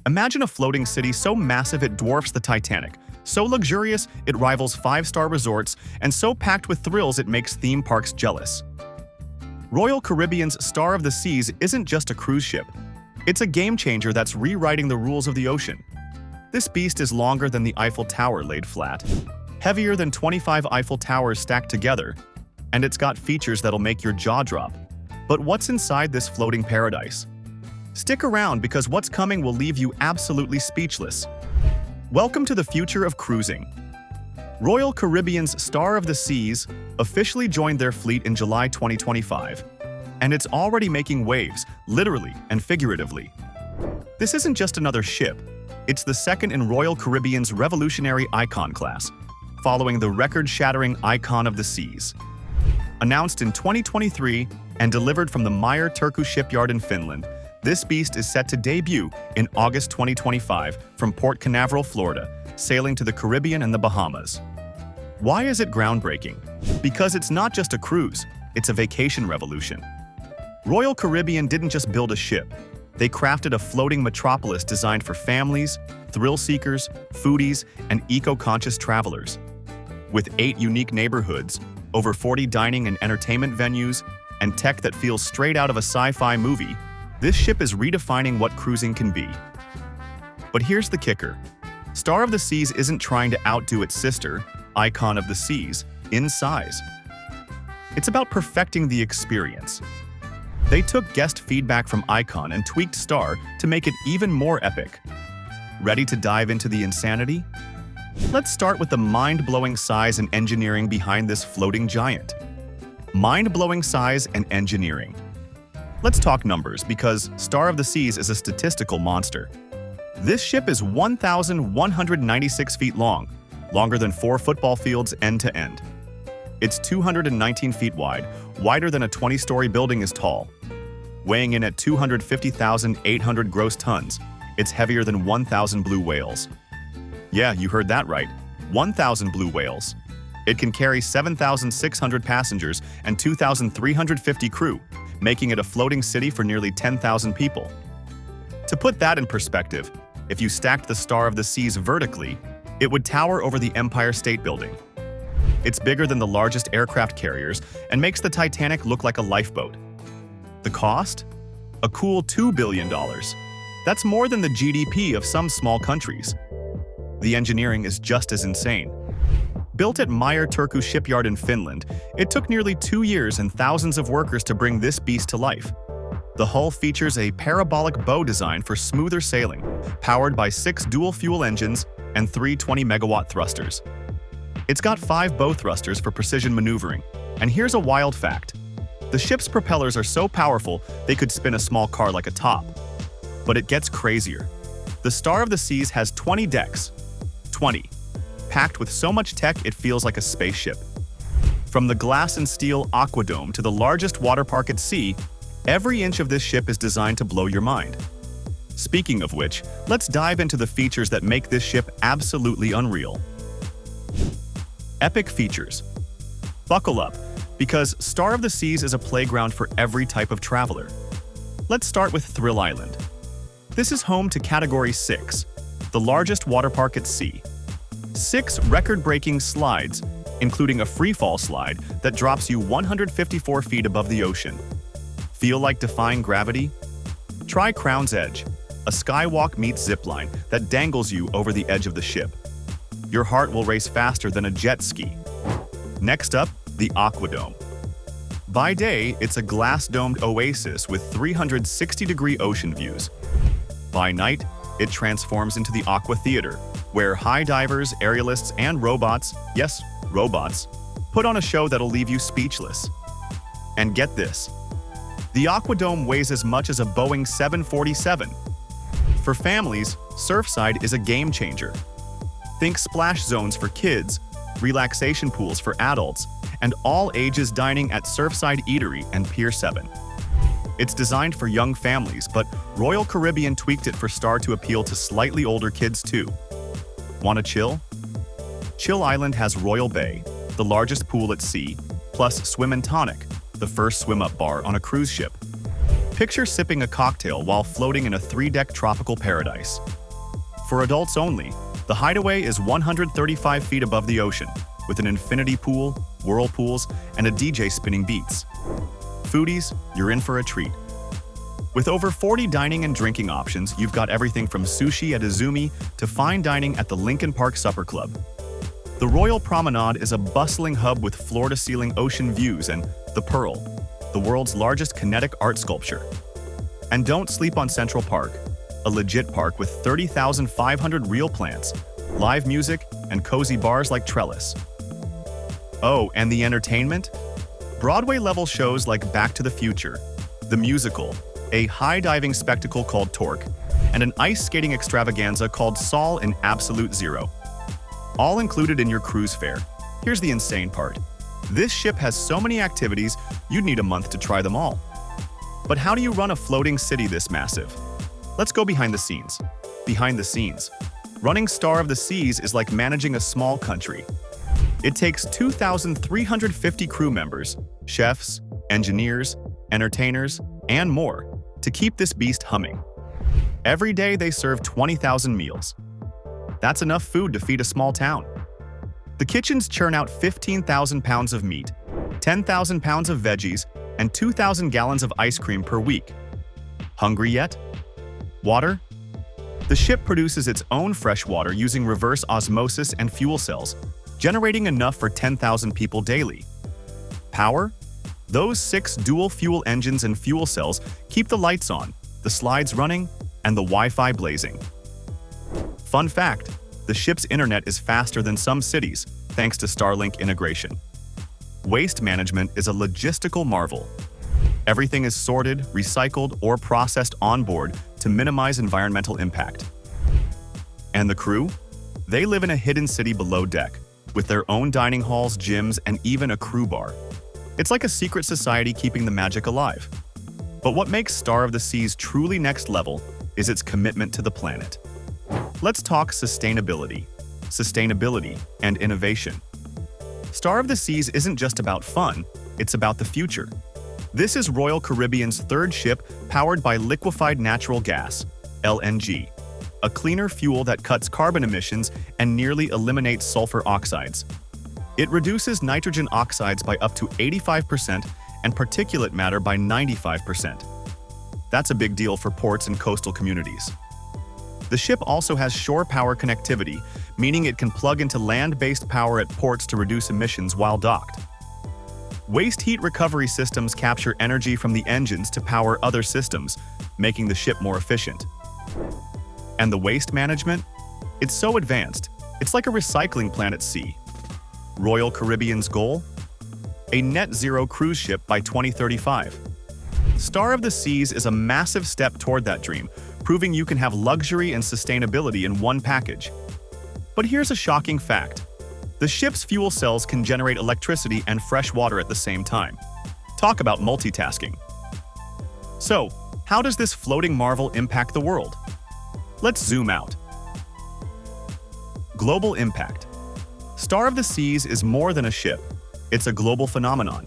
Imagine a floating city so massive it dwarfs the Titanic, so luxurious it rivals five-star resorts, and so packed with thrills it makes theme parks jealous. Royal Caribbean's Star of the Seas isn't just a cruise ship. It's a game-changer that's rewriting the rules of the ocean. This beast is longer than the Eiffel Tower laid flat, heavier than 25 Eiffel Towers stacked together, and it's got features that'll make your jaw drop. But what's inside this floating paradise? Stick around because what's coming will leave you absolutely speechless. Welcome to the future of cruising. Royal Caribbean's Star of the Seas officially joined their fleet in July 2025, and it's already making waves, literally and figuratively. This isn't just another ship, it's the second in Royal Caribbean's revolutionary Icon class, following the record-shattering Icon of the Seas. Announced in 2023 and delivered from the Meyer Turku shipyard in Finland, this beast is set to debut in August 2025 from Port Canaveral, Florida, sailing to the Caribbean and the Bahamas. Why is it groundbreaking? Because it's not just a cruise, it's a vacation revolution. Royal Caribbean didn't just build a ship, they crafted a floating metropolis designed for families, thrill-seekers, foodies, and eco-conscious travelers. With 8 unique neighborhoods, over 40 dining and entertainment venues, and tech that feels straight out of a sci-fi movie, this ship is redefining what cruising can be. But here's the kicker. Star of the Seas isn't trying to outdo its sister, Icon of the Seas, in size. It's about perfecting the experience. They took guest feedback from Icon and tweaked Star to make it even more epic. Ready to dive into the insanity? Let's start with the mind-blowing size and engineering behind this floating giant. Mind-blowing size and engineering. Let's talk numbers because Star of the Seas is a statistical monster. This ship is 1,196 feet long, longer than 4 football fields end to end. It's 219 feet wide, wider than a 20-story building is tall. Weighing in at 250,800 gross tons, it's heavier than 1,000 blue whales. Yeah, you heard that right, 1,000 blue whales. It can carry 7,600 passengers and 2,350 crew, making it a floating city for nearly 10,000 people. To put that in perspective, if you stacked the Star of the Seas vertically, it would tower over the Empire State Building. It's bigger than the largest aircraft carriers and makes the Titanic look like a lifeboat. The cost? A cool $2 billion. That's more than the GDP of some small countries. The engineering is just as insane. Built at Meyer Turku shipyard in Finland, it took nearly 2 years and thousands of workers to bring this beast to life. The hull features a parabolic bow design for smoother sailing, powered by 6 dual-fuel engines and 3 20-megawatt thrusters. It's got 5 bow thrusters for precision maneuvering, and here's a wild fact. The ship's propellers are so powerful they could spin a small car like a top. But it gets crazier. The Star of the Seas has 20 decks. 20. Packed with so much tech it feels like a spaceship. From the glass and steel Aquadome to the largest water park at sea, every inch of this ship is designed to blow your mind. Speaking of which, let's dive into the features that make this ship absolutely unreal. Epic features. Buckle up, because Star of the Seas is a playground for every type of traveler. Let's start with Thrill Island. This is home to Category 6, the largest water park at sea. 6 record-breaking slides, including a free-fall slide that drops you 154 feet above the ocean. Feel like defying gravity? Try Crown's Edge, a skywalk meets zipline that dangles you over the edge of the ship. Your heart will race faster than a jet ski. Next up, the Aquadome. By day, it's a glass-domed oasis with 360-degree ocean views. By night, it transforms into the Aqua Theater, where high divers, aerialists, and robots, yes, robots, put on a show that'll leave you speechless. And get this, the Aquadome weighs as much as a Boeing 747. For families, Surfside is a game changer. Think splash zones for kids, relaxation pools for adults, and all ages dining at Surfside Eatery and Pier 7. It's designed for young families, but Royal Caribbean tweaked it for Star to appeal to slightly older kids too. Wanna chill? Chill Island has Royal Bay, the largest pool at sea, plus Swim and Tonic, the first swim-up bar on a cruise ship. Picture sipping a cocktail while floating in a 3-deck tropical paradise. For adults only, the Hideaway is 135 feet above the ocean, with an infinity pool, whirlpools, and a DJ spinning beats. Foodies, you're in for a treat. With over 40 dining and drinking options, you've got everything from sushi at Izumi to fine dining at the Lincoln Park Supper Club. The Royal Promenade is a bustling hub with floor-to-ceiling ocean views and the Pearl, the world's largest kinetic art sculpture. And don't sleep on Central Park, a legit park with 30,500 real plants, live music, and cozy bars like Trellis. Oh, and the entertainment? Broadway-level shows like Back to the Future, the musical, a high-diving spectacle called Torque, and an ice skating extravaganza called Sol in Absolute Zero. All included in your cruise fare. Here's the insane part. This ship has so many activities, you'd need a month to try them all. But how do you run a floating city this massive? Let's go behind the scenes. Behind the scenes. Running Star of the Seas is like managing a small country. It takes 2,350 crew members, chefs, engineers, entertainers, and more to keep this beast humming. Every day they serve 20,000 meals. That's enough food to feed a small town. The kitchens churn out 15,000 pounds of meat, 10,000 pounds of veggies, and 2,000 gallons of ice cream per week. Hungry yet? Water? The ship produces its own fresh water using reverse osmosis and fuel cells, generating enough for 10,000 people daily. Power? Those 6 dual-fuel engines and fuel cells keep the lights on, the slides running, and the Wi-Fi blazing. Fun fact, the ship's internet is faster than some cities, thanks to Starlink integration. Waste management is a logistical marvel. Everything is sorted, recycled, or processed on board to minimize environmental impact. And the crew? They live in a hidden city below deck, with their own dining halls, gyms, and even a crew bar. It's like a secret society keeping the magic alive. But what makes Star of the Seas truly next level is its commitment to the planet. Let's talk sustainability, and innovation. Star of the Seas isn't just about fun, it's about the future. This is Royal Caribbean's 3rd ship powered by liquefied natural gas, LNG, a cleaner fuel that cuts carbon emissions and nearly eliminates sulfur oxides. It reduces nitrogen oxides by up to 85% and particulate matter by 95%. That's a big deal for ports and coastal communities. The ship also has shore power connectivity, meaning it can plug into land-based power at ports to reduce emissions while docked. Waste heat recovery systems capture energy from the engines to power other systems, making the ship more efficient. And the waste management? It's so advanced, it's like a recycling plant at sea. Royal Caribbean's goal? A net-zero cruise ship by 2035. Star of the Seas is a massive step toward that dream, proving you can have luxury and sustainability in one package. But here's a shocking fact. The ship's fuel cells can generate electricity and fresh water at the same time. Talk about multitasking. So, how does this floating marvel impact the world? Let's zoom out. Global impact. Star of the Seas is more than a ship. It's a global phenomenon.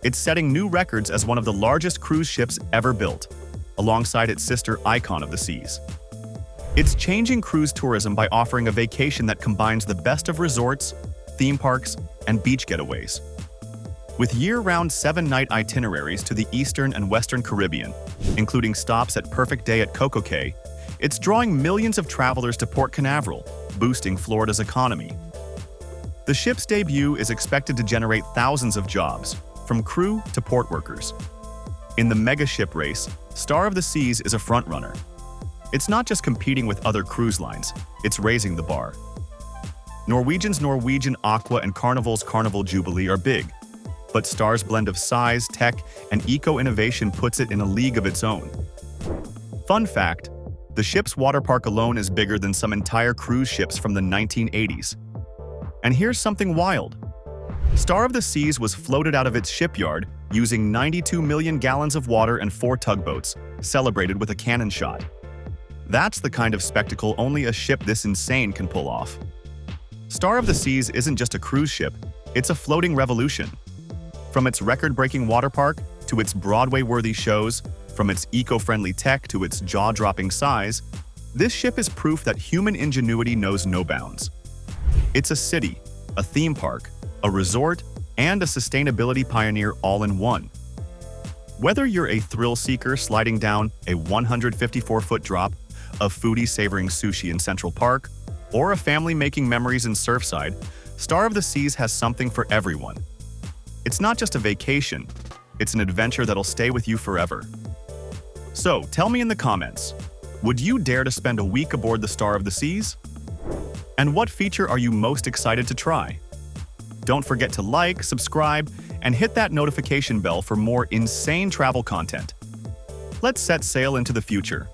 It's setting new records as one of the largest cruise ships ever built, alongside its sister Icon of the Seas. It's changing cruise tourism by offering a vacation that combines the best of resorts, theme parks, and beach getaways. With year-round 7-night itineraries to the Eastern and Western Caribbean, including stops at Perfect Day at Coco Cay, it's drawing millions of travelers to Port Canaveral, boosting Florida's economy. The ship's debut is expected to generate thousands of jobs, from crew to port workers. In the mega ship race, Star of the Seas is a frontrunner. It's not just competing with other cruise lines, it's raising the bar. Norwegian's Norwegian Aqua and Carnival's Carnival Jubilee are big, but Star's blend of size, tech, and eco-innovation puts it in a league of its own. Fun fact, the ship's water park alone is bigger than some entire cruise ships from the 1980s. And here's something wild. Star of the Seas was floated out of its shipyard using 92 million gallons of water and 4 tugboats, celebrated with a cannon shot. That's the kind of spectacle only a ship this insane can pull off. Star of the Seas isn't just a cruise ship, it's a floating revolution. From its record-breaking water park to its Broadway-worthy shows, From its eco-friendly tech to its jaw-dropping size, this ship is proof that human ingenuity knows no bounds. It's a city, a theme park, a resort, and a sustainability pioneer all in one. Whether you're a thrill seeker sliding down a 154-foot drop, a foodie savoring sushi in Central Park, or a family making memories in Surfside, Star of the Seas has something for everyone. It's not just a vacation, it's an adventure that'll stay with you forever. So, tell me in the comments, would you dare to spend a week aboard the Star of the Seas? And what feature are you most excited to try? Don't forget to like, subscribe, and hit that notification bell for more insane travel content. Let's set sail into the future.